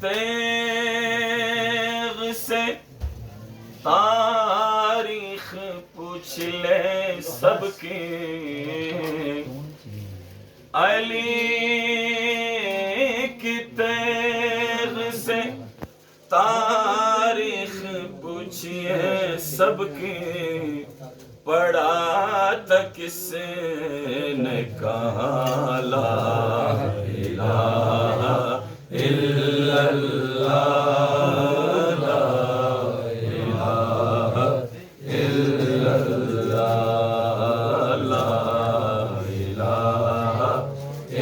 تیغ سے تاریخ پوچھ لے سب کی، علی کی تیغ سے تاریخ پوچھئے سب کی، پڑھا تھا کس نے کہا لا الہ الا اللہ، لا الہ الا اللہ، لا الہ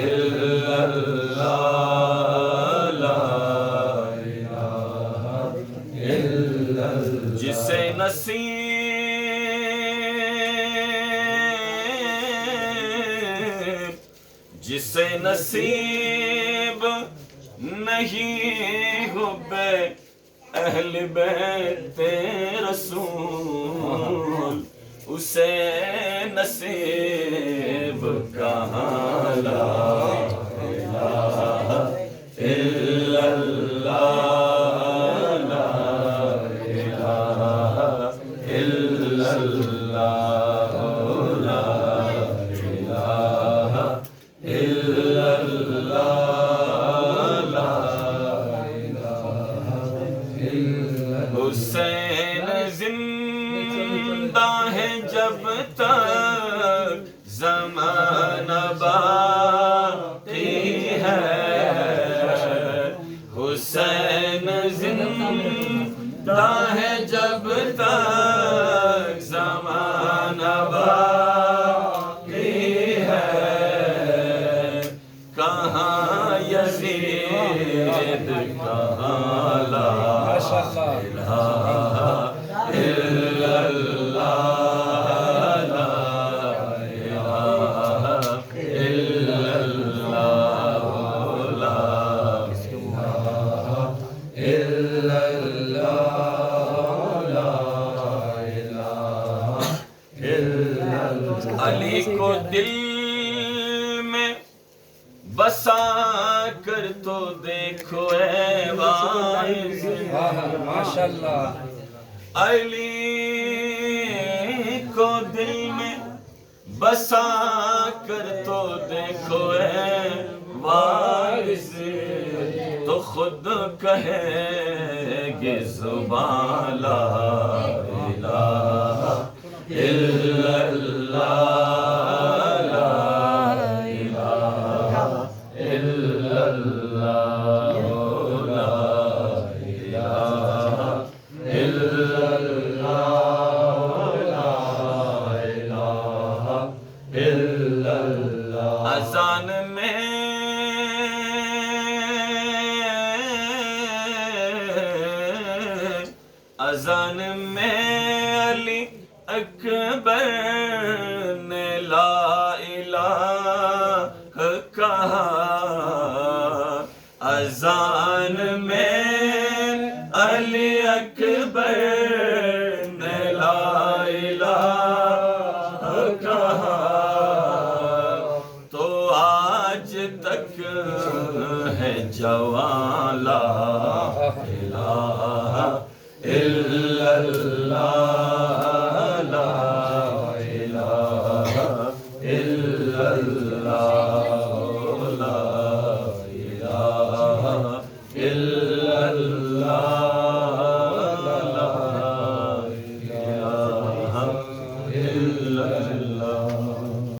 الا اللہ، لا الہ الا اللہ۔ جسے جسے نصیب نہیں حب اہل بیت رسول، اسے نصیب کہاں لا الہ الا اللہ، لا الہ الا اللہ، لا الہ الا اللہ، لا الہ الا اللہ۔ حسین زندہ ہے جب تک زمانہ باقی ہے، حسین زندہ ہے جب تک زمانہ باقی ہے، کہاں یزید کہاں لا الہ الا اللہ، لا الہ الا اللہ، لا الہ الا اللہ، لا الہ الا اللہ۔ علی کو دل میں بسا کر تو دیکھو اے واعظ، ماشاءاللہ۔ علی کو دل میں بسا کر تو دیکھو اے واعظ، تو خود کہے گے زبان لا الہ الا اللہ، لا الہ الا اللہ، لا الہ الا اللہ، لا الہ الا اللہ۔ اذان میں اذان میں علی اکبر نے لا الہ کہا، اذان میں علی اکبر نے لا الہ کہا، تو آج تک ہے جوان لا الہ الا اللہ، لا الہ الا اللہ، لا الہ الا اللہ، لا الہ الا اللہ۔